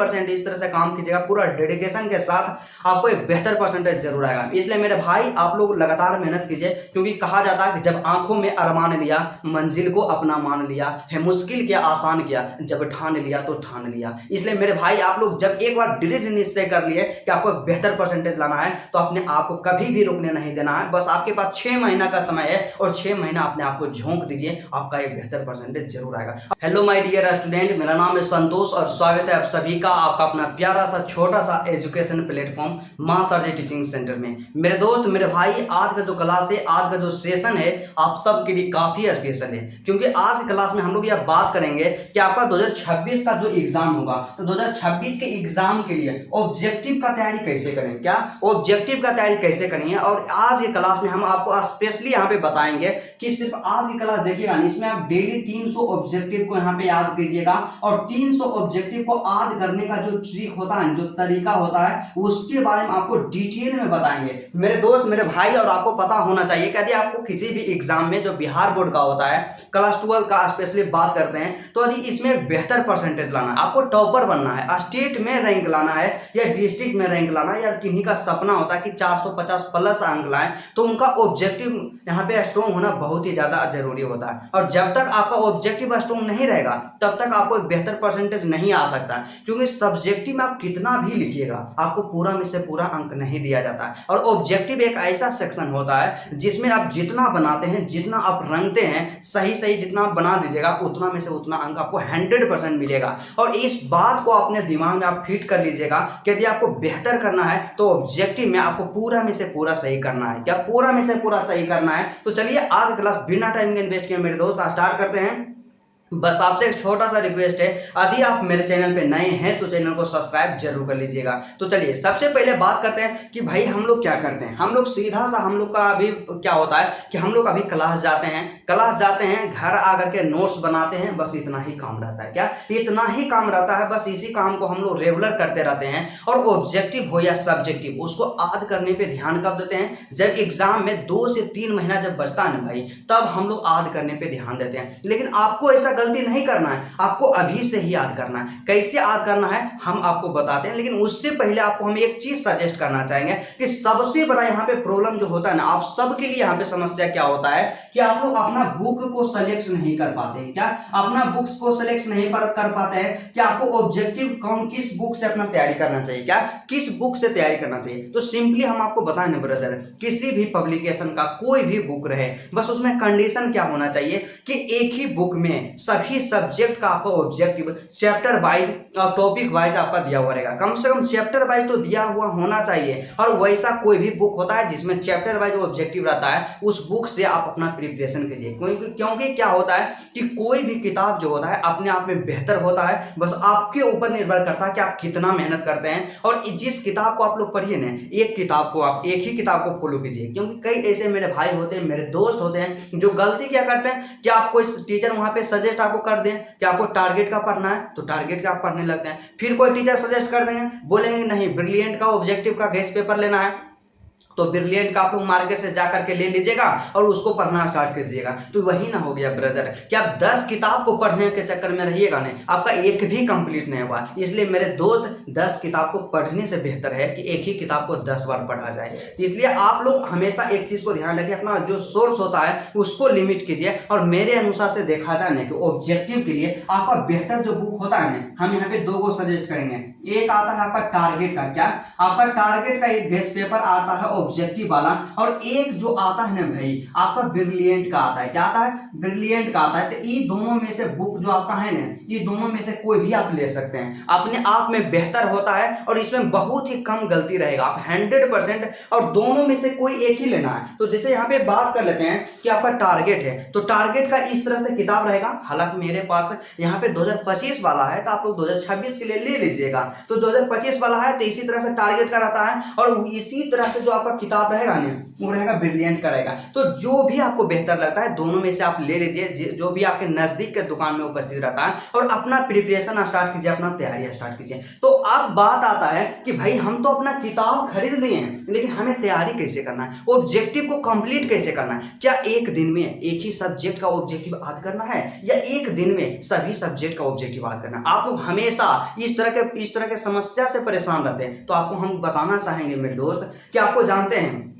100% इस तरह से काम कीजिएगा, पूरा डेडिकेशन के साथ आपको एक बेहतर परसेंटेज जरूर आएगा। इसलिए मेरे भाई आप लोग लगातार मेहनत कीजिए, क्योंकि कहा जाता है कि जब आंखों में अरमान लिया, मंजिल को अपना मान लिया, है मुश्किल के आसान किया, जब ठान लिया तो ठान लिया। इसलिए मेरे भाई आप लोग जब एक बार दृढ़ निश्चय कर लिए कि आपको बेहतर परसेंटेज लाना है, तो अपने आप को कभी भी रुकने नहीं देना है। बस आपके पास 6 महीना का समय है और 6 महीना अपने आप को झोंक दीजिए, आपका एक बेहतर परसेंटेज जरूर आएगा। हेलो माय डियर स्टूडेंट, मेरा नाम है संतोष और स्वागत है आप सभी का आपका अपना प्यारा सा छोटा सा एजुकेशन प्लेटफॉर्म मां सर जी टीचिंग सेंटर में। मेरे दोस्त मेरे भाई, आज का जो क्लास है, आज का जो सेशन है, आप सबके लिए काफी स्पेशल है, क्योंकि आज की क्लास में हम लोग यह बात करेंगे कि आपका 2026 का जो एग्जाम होगा, तो 2026 के एग्जाम के लिए ऑब्जेक्टिव का तैयारी कैसे करें, क्या ऑब्जेक्टिव का तैयारी कैसे करेंगे। और आज की क्लास में हम आपको स्पेशली यहाँ पे बताएंगे कि सिर्फ आज की क्लास देखिएगा, इसमें आप डेली 300 ऑब्जेक्टिव को यहाँ पे याद कीजिएगा और 300 ऑब्जेक्टिव को याद करने का जो ट्रिक होता है, जो तरीका होता है, उसके बारे में आपको डिटेल में बताएंगे मेरे दोस्त मेरे भाई। और आपको पता होना चाहिए कि यदि आपको किसी भी एग्जाम में जो बिहार बोर्ड का होता है, क्लास 12 का स्पेशली बात करते हैं, तो यदि इसमें बेहतर परसेंटेज लाना है, आपको टॉपर बनना है, स्टेट में रैंक लाना है या डिस्ट्रिक्ट में रैंक लाना है, या किन्हीं का सपना होता है कि 450 प्लस अंक लाएं, तो उनका ऑब्जेक्टिव यहाँ पे स्ट्रॉन्ग होना बहुत ही ज़्यादा जरूरी होता है। और जब तक आपका ऑब्जेक्टिव स्ट्रॉन्ग नहीं रहेगा, तब तक आपको एक बेहतर परसेंटेज नहीं आ सकता, क्योंकि सब्जेक्टिव में आप कितना भी लिखिएगा, आपको पूरा में से पूरा अंक नहीं दिया जाता है। और ऑब्जेक्टिव एक ऐसा सेक्शन होता है जिसमें आप जितना बनाते हैं, जितना आप रंगते हैं, सही जितना आप बना दीजिएगा, उतना में से उतना अंक आपको 100% मिलेगा। और इस बात को अपने दिमाग में आप फिट कर लीजिएगा कि यदि आपको बेहतर करना है, तो ऑब्जेक्टिव में आपको पूरा में से पूरा सही करना है। क्या पूरा में से पूरा सही करना है? तो चलिए आज क्लास बिना टाइम के इन्वेस्ट किए मेरे दोस्त स्टार्ट करते हैं। बस आपसे एक छोटा सा रिक्वेस्ट है, यदि आप मेरे चैनल पे नए हैं तो चैनल को सब्सक्राइब जरूर कर लीजिएगा। तो चलिए सबसे पहले बात करते हैं कि भाई हम लोग क्या करते हैं। हम लोग सीधा सा, हम लोग का अभी क्या होता है कि हम लोग अभी क्लास जाते हैं, घर आकर के नोट्स बनाते हैं, बस इतना ही काम रहता है। क्या इतना ही काम रहता है? बस इसी काम को हम लोग रेगुलर करते रहते हैं। और ऑब्जेक्टिव हो या सब्जेक्टिव, उसको याद करने पे ध्यान कब देते हैं? जब एग्जाम में 2 से 3 महीना जब बचता है ना भाई, तब हम लोग याद करने पे ध्यान देते हैं। लेकिन आपको ऐसा गलती नहीं करना है, आपको अभी से ही याद करना है। कैसे याद करना है हम आपको बताते हैं, लेकिन उससे पहले आपको हम एक चीज सजेस्ट करना चाहेंगे कि सबसे बड़ा यहाँ पे प्रॉब्लम जो होता है ना, आप सबके लिए यहाँ पे समस्या क्या होता है कि आप लोग अपना बुक को सेलेक्ट नहीं कर पाते। क्या अपना बुक्स को सेलेक्ट नहीं कर पाते हैं कि आपको ऑब्जेक्टिव कौन, किस बुक से अपना तैयारी करना चाहिए, क्या किस बुक से तैयारी करना चाहिए। तो सिंपली हम आपको बताएं ना ब्रदर, किसी भी पब्लिकेशन का कोई भी बुक रहे, बस उसमें कंडीशन क्या होना चाहिए कि एक ही बुक में सभी सब्जेक्ट का आपका ऑब्जेक्टिव चैप्टर वाइज और टॉपिक वाइज आपका दिया हुआ रहेगा। कम से कम चैप्टर वाइज तो दिया हुआ होना चाहिए। और वैसा कोई भी बुक होता है जिसमें चैप्टर वाइज ऑब्जेक्टिव रहता है, उस बुक से आप अपना प्रिपरेशन कीजिए। क्योंकि क्या होता है कि कोई भी किताब जो होता है अपने आप में बेहतर होता है, बस आपके ऊपर निर्भर करता है कि आप कितना मेहनत करते हैं। और जिस किताब को आप लोग पढ़िए ना, एक किताब को आप एक ही किताब को फॉलो कीजिए, क्योंकि कई ऐसे मेरे भाई होते हैं, मेरे दोस्त होते हैं, जो गलती क्या करते हैं कि आप कोई टीचर वहां पे सजेस्ट आपको कर दें कि आपको टारगेट का पढ़ना है, तो टारगेट का आप पढ़ने लगते हैं। फिर कोई टीचर सजेस्ट कर देंगे, बोलेंगे नहीं ब्रिलियंट का ऑब्जेक्टिव का गेस्ट पेपर लेना है, तो ब्रिलियंट का आप लोग मार्केट से जा करके ले लीजिएगा और उसको पढ़ना स्टार्ट कीजिएगा। तो वही ना हो गया ब्रदर कि आप 10 किताब को पढ़ने के चक्कर में रहिएगा नहीं, आपका एक भी कंप्लीट नहीं हुआ। इसलिए मेरे दोस्त 10 किताब को पढ़ने से बेहतर है कि एक ही किताब को 10 बार पढ़ा जाए। तो इसलिए आप लोग हमेशा एक चीज को ध्यान रखिए, अपना जो सोर्स होता है उसको लिमिट कीजिए। और मेरे अनुसार से देखा जाए ना कि ऑब्जेक्टिव के लिए आपका बेहतर जो बुक होता है ना, हम यहाँ पे 2 को सजेस्ट करेंगे। एक आता है आपका टारगेट का, क्या आपका टारगेट का एक गेस्ट पेपर आता है ऑब्जेक्टिव वाला, और एक जो आता है ना भाई आपका ब्रिलियंट का आता है। क्या आता है? ब्रिलियंट का आता है। तो ये दोनों में से बुक जो आपका है ना, ये दोनों में से कोई भी आप ले सकते हैं, अपने आप में बेहतर होता है और इसमें बहुत ही कम गलती रहेगा, आप 100%। और दोनों में से कोई एक ही लेना है। तो जैसे यहाँ पे बात कर लेते हैं कि आपका टारगेट है, तो टारगेट का इस तरह से किताब रहेगा। हालांकि मेरे पास यहाँ पे 2025 वाला है, तो आप लोग 2026 के लिए ले लीजिएगा। तो 2025 वाला है, तो इसी तरह से टारगेट का रहता है। और इसी तरह से जो आपका आपका किताब रहेगा ना वो रहेगा ब्रिलियंट का रहेगा। तो जो भी आपको बेहतर लगता है दोनों में से आप ले लीजिए, जो भी आपके नज़दीक के दुकान में उपस्थित रहता है, और अपना प्रिपरेशन स्टार्ट कीजिए, अपना तैयारी स्टार्ट कीजिए। तो अब बात आता है कि भाई हम तो अपना किताब खरीद लिए हैं, लेकिन हमें तैयारी कैसे करना है, ऑब्जेक्टिव को कंप्लीट कैसे करना है। क्या एक दिन में एक ही सब्जेक्ट का ऑब्जेक्टिव याद करना है, या एक दिन में सभी सब्जेक्ट का ऑब्जेक्टिव याद करना है। आप लोग हमेशा इस तरह के समस्या से परेशान रहते हैं। तो आपको हम बताना चाहेंगे मेरे दोस्त कि आपको जानते हैं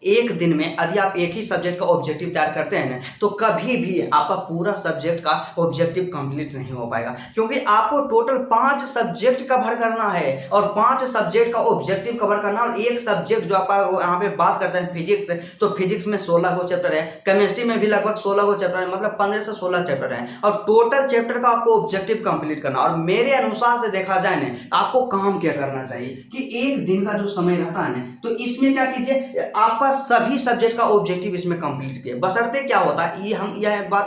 एक दिन में यदि आप एक ही सब्जेक्ट का ऑब्जेक्टिव तैयार करते हैं ना, तो कभी भी आपका पूरा सब्जेक्ट का ऑब्जेक्टिव कंप्लीट नहीं हो पाएगा, क्योंकि आपको टोटल 5 सब्जेक्ट कवर करना है, और 5 सब्जेक्ट का ऑब्जेक्टिव कवर करना। और एक सब्जेक्ट जो आपका यहाँ पे बात करते हैं फिजिक्स, तो फिजिक्स में 16 गो चैप्टर है, केमिस्ट्री में भी लगभग 16 गो चैप्टर है, मतलब 15 से 16 चैप्टर है, और टोटल चैप्टर का आपको ऑब्जेक्टिव कंप्लीट करना। और मेरे अनुसार से देखा जाए ना, आपको काम क्या करना चाहिए कि एक दिन का जो समय रहता है ना, तो इसमें क्या कीजिए, आपका सभी सब्जेक्ट का ऑब्जेक्टिव इसमें कंप्लीट किए। बशर्ते क्या होता है, ये हम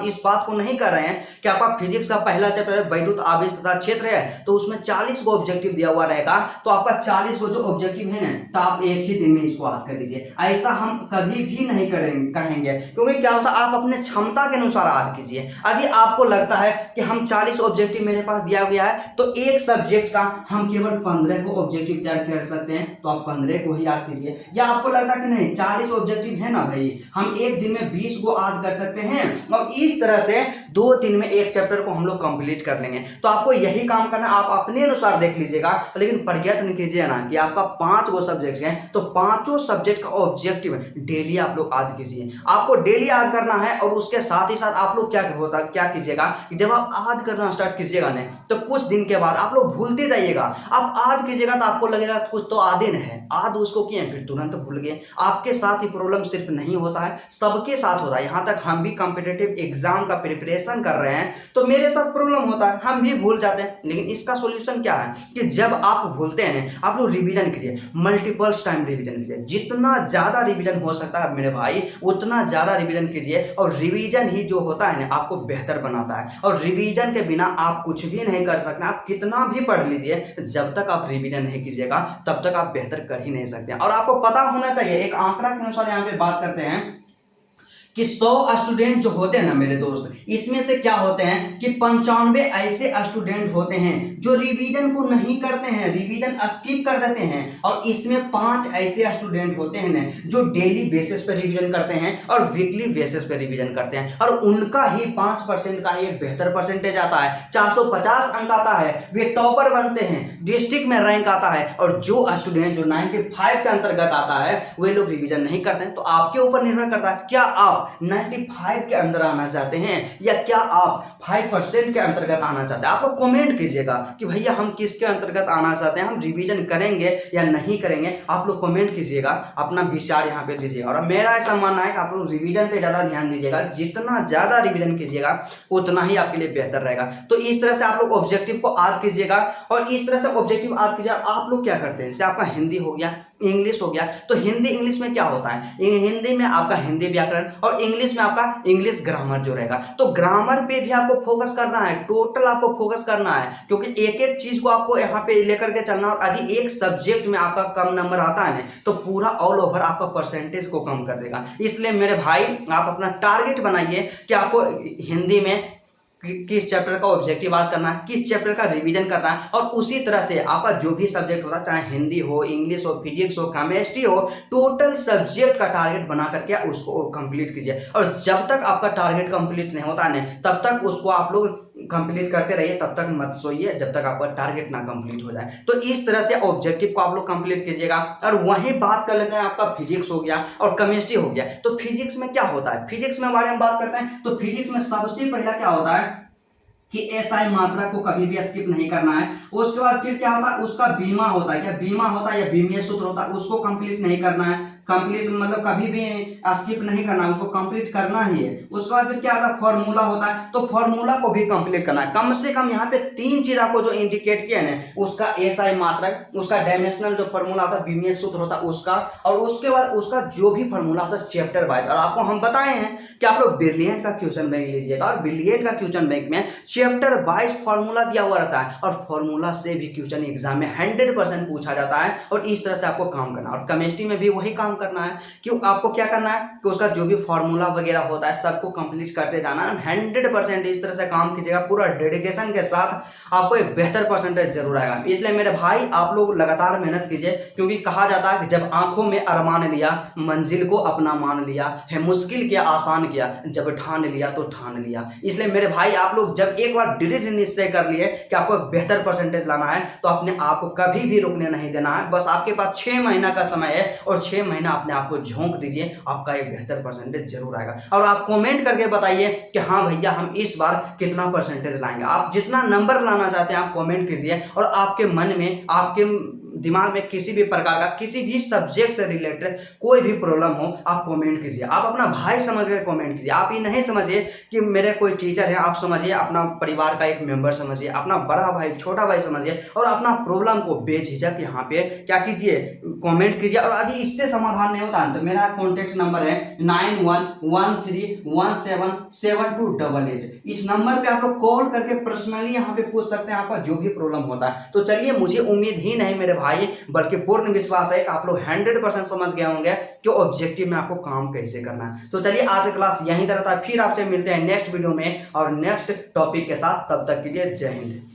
इस बात को नहीं कर रहे हैं कि आपका फिजिक्स का पहला चैप्टर है वैद्युत आवेश तथा क्षेत्र है, तो उसमें 40 को ऑब्जेक्टिव दिया हुआ रहेगा, तो आपका 40 को जो ऑब्जेक्टिव है ना, तो आप एक ही दिन में इसको याद कर लीजिए। ऐसा हम कभी भी नहीं कहेंगे, क्योंकि क्या होता है, आप अपने क्षमता के अनुसार याद कीजिए। यदि आपको लगता है कि हम 40 ऑब्जेक्टिव मेरे पास दिया गया है, तो एक सब्जेक्ट का हम केवल 15 को ऑब्जेक्टिव तैयार कर सकते हैं, तो आप 15 को ही याद कीजिए। या आपको लगता है कि नहीं 40 ऑब्जेक्टिव है ना भाई, हम एक दिन में 20 को याद कर सकते हैं, और इस तरह से 2 दिन में एक चैप्टर को हम लोग कंप्लीट कर लेंगे। तो आपको यही काम करना, आप अपने अनुसार देख लीजिएगा, लेकिन प्रयत्न कीजिए ना कि आपका 5 गो सब्जेक्ट हैं, तो 5 सब्जेक्ट का ऑब्जेक्टिव डेली आप लोग याद कीजिए। आपको डेली याद करना है, और उसके साथ ही साथ आप लोग क्या कीजिएगा कि जब आप याद करना स्टार्ट कीजिएगा ना, तो कुछ दिन के बाद आप लोग भूलते जाइएगा। आप याद कीजिएगा तो आपको लगेगा कुछ तो याद ही नहीं है, याद उसको किए फिर तुरंत भूल गए। आपके साथ ही प्रॉब्लम सिर्फ नहीं होता है, सबके साथ होता है। यहाँ तक हम भी कॉम्पिटिटिव एग्जाम का प्रिपरेशन कर रहे हैं, तो मेरे साथ प्रॉब्लम होता है, हम भी भूल जाते हैं। लेकिन इसका सॉल्यूशन क्या है कि जब आप भूलते हैं ना, आप लोग रिवीजन कीजिए, मल्टीपल्स टाइम रिवीजन कीजिए। जितना ज़्यादा रिवीजन हो सकता है मेरे भाई, उतना ज़्यादा रिवीजन कीजिए। और रिवीजन ही जो होता है ना, आपको बेहतर बनाता है, और रिवीजन के बिना आप कुछ भी नहीं कर सकते। आप कितना भी पढ़ लीजिए, जब तक आप रिवीजन नहीं कीजिएगा तब तक आप बेहतर कर ही नहीं सकते। और आपको पता होना चाहिए, एक आंकड़ा के अनुसार यहाँ पे बात करते हैं कि 100 स्टूडेंट जो होते हैं ना मेरे दोस्त, इसमें से क्या होते हैं कि 95 ऐसे स्टूडेंट होते हैं जो रिवीजन को नहीं करते हैं, रिवीजन स्किप कर देते हैं। और इसमें 5 ऐसे स्टूडेंट होते हैं ना जो डेली बेसिस पे रिवीजन करते हैं और वीकली बेसिस पे रिवीजन करते हैं, और उनका ही 5% का ही एक बेहतर परसेंटेज आता है, 450 अंक आता है, वे टॉपर बनते हैं, डिस्ट्रिक्ट में रैंक आता है। और जो स्टूडेंट जो 95 के अंतर्गत आता है, वे लोग रिवीजन नहीं करते हैं। तो आपके ऊपर निर्भर करता है, क्या आप 95 के अंदर आना चाहते हैं, या क्या आप 5% के अंतर्गत आना चाहते हैं। आप लोग कमेंट कीजिएगा कि भैया हम किसके अंतर्गत आना चाहते हैं, हम रिवीजन करेंगे या नहीं करेंगे। आप लोग कमेंट कीजिएगा, अपना विचार यहाँ पे दीजिएगा। और मेरा ऐसा मानना है कि आप लोग रिवीजन पे ज़्यादा ध्यान दीजिएगा, जितना ज़्यादा रिवीजन कीजिएगा उतना ही आपके लिए बेहतर रहेगा। तो इस तरह से आप लोग ऑब्जेक्टिव को याद कीजिएगा, और इस तरह से ऑब्जेक्टिव याद कीजिएगा। आप लोग क्या करते हैं, जैसे आपका हिंदी हो गया, इंग्लिश हो गया, तो हिंदी इंग्लिश में क्या होता है, हिंदी में आपका हिंदी व्याकरण, और इंग्लिश में आपका इंग्लिश ग्रामर जो रहेगा। तो ग्रामर पे भी आपको फोकस करना है, टोटल आपको फोकस करना है, क्योंकि एक एक चीज को आपको यहाँ पे लेकर के चलना। और यदि एक सब्जेक्ट में आपका कम नंबर आता है तो पूरा ऑल ओवर आपका परसेंटेज को कम कर देगा। इसलिए मेरे भाई आप अपना टारगेट बनाइए कि आपको हिंदी में किस चैप्टर का ऑब्जेक्टिव याद करना है, किस चैप्टर का रिवीजन करना है। और उसी तरह से आपका जो भी सब्जेक्ट होता है, चाहे हिंदी हो, इंग्लिश हो, फिजिक्स हो, केमिस्ट्री हो, टोटल सब्जेक्ट का टारगेट बना करके उसको कंप्लीट कीजिए। और जब तक आपका टारगेट कंप्लीट नहीं होता है तब तक उसको आप लोग कंप्लीट करते रहिए, तब तक मत सोइए जब तक आपका टारगेट ना कंप्लीट हो जाए। तो इस तरह से ऑब्जेक्टिव को आप लोग कंप्लीट कीजिएगा। और वहीं बात कर लेते हैं, आपका फिजिक्स हो गया और केमिस्ट्री हो गया। तो फिजिक्स में क्या होता है, फिजिक्स में बारे में बात करते हैं। तो फिजिक्स में सबसे पहला क्या होता है कि एसआई मात्रा को कभी भी स्किप नहीं करना है। उसके बाद फिर क्या होता है, उसका बीमा होता है, क्या बीमा होता है या बीमीय सूत्र होता है, उसको कंप्लीट नहीं करना है। कंप्लीट मतलब कभी भी स्किप नहीं करना, उसको कंप्लीट करना ही है। उसके बाद फिर क्या आता है, फॉर्मूला होता है, तो फॉर्मूला को भी कंप्लीट करना है। कम से कम यहाँ पे 3 चीज आपको जो इंडिकेट किया है ना, उसका एसआई मात्रक, उसका डायमेंशनल जो फॉर्मूला होता है, बीमीय सूत्र होता है उसका, और उसके बाद उसका जो भी फॉर्मूला होता है चैप्टर वाइज। और आपको हम बताए हैं कि आप लोग ब्रिलियंट का क्वेश्चन बैंक लीजिएगा, और ब्रिलियंट का क्वेश्चन बैंक में चैप्टर वाइज फॉर्मूला दिया हुआ रहता है, और फॉर्मूला से भी क्वेश्चन एग्जाम में 100% पूछा जाता है। और इस तरह से आपको काम करना, और केमिस्ट्री में भी वही काम करना है कि आपको क्या करना है कि उसका जो भी फॉर्मूला वगैरह होता है सबको कंप्लीट करते जाना है। 100% इस तरह से काम कीजिएगा, पूरा डेडिकेशन के साथ आपको एक बेहतर परसेंटेज जरूर आएगा। इसलिए मेरे भाई आप लोग लगातार मेहनत कीजिए, क्योंकि कहा जाता है कि जब आंखों में अरमान लिया, मंजिल को अपना मान लिया, है मुश्किल किया आसान किया, जब ठान लिया तो ठान लिया। इसलिए मेरे भाई आप लोग जब एक बार दृढ़ निश्चय कर लिए कि आपको बेहतर परसेंटेज लाना है तो अपने आप को कभी भी रुकने नहीं देना है। बस आपके पास 6 महीना का समय है और 6 महीना अपने आप को झोंक दीजिए, आपका एक बेहतर परसेंटेज जरूर आएगा। और आप कमेंट करके बताइए कि हाँ भैया हम इस बार कितना परसेंटेज लाएंगे। आप जितना नंबर लाना चाहते हैं आप कमेंट कीजिए, और आपके मन में, आपके दिमाग में किसी भी प्रकार का, किसी भी सब्जेक्ट से रिलेटेड कोई भी प्रॉब्लम हो आप कमेंट कीजिए। आप अपना भाई समझ कर कमेंट कीजिए। आप ये नहीं समझिए कि मेरे कोई टीचर है, आप समझिए अपना परिवार का एक मेंबर समझिए, अपना बड़ा भाई छोटा भाई समझिए, और अपना प्रॉब्लम को बेझिझक यहाँ पे क्या कीजिए, कमेंट कीजिए। और यदि इससे समाधान नहीं होता तो मेरा कॉन्टेक्ट नंबर है 9113177288। इस नंबर पे आप लोग कॉल करके पर्सनली यहाँ पे पूछ सकते हैं आपका जो भी प्रॉब्लम होता है। तो चलिए, मुझे उम्मीद ही नहीं मेरे भाई बल्कि पूर्ण विश्वास है कि आप लोग 100% समझ गए होंगे कि ऑब्जेक्टिव में आपको काम कैसे करना है। तो चलिए, आज की क्लास यहीं तक रहता है, फिर आपसे मिलते हैं नेक्स्ट वीडियो में और नेक्स्ट टॉपिक के साथ। तब तक के लिए जय हिंद।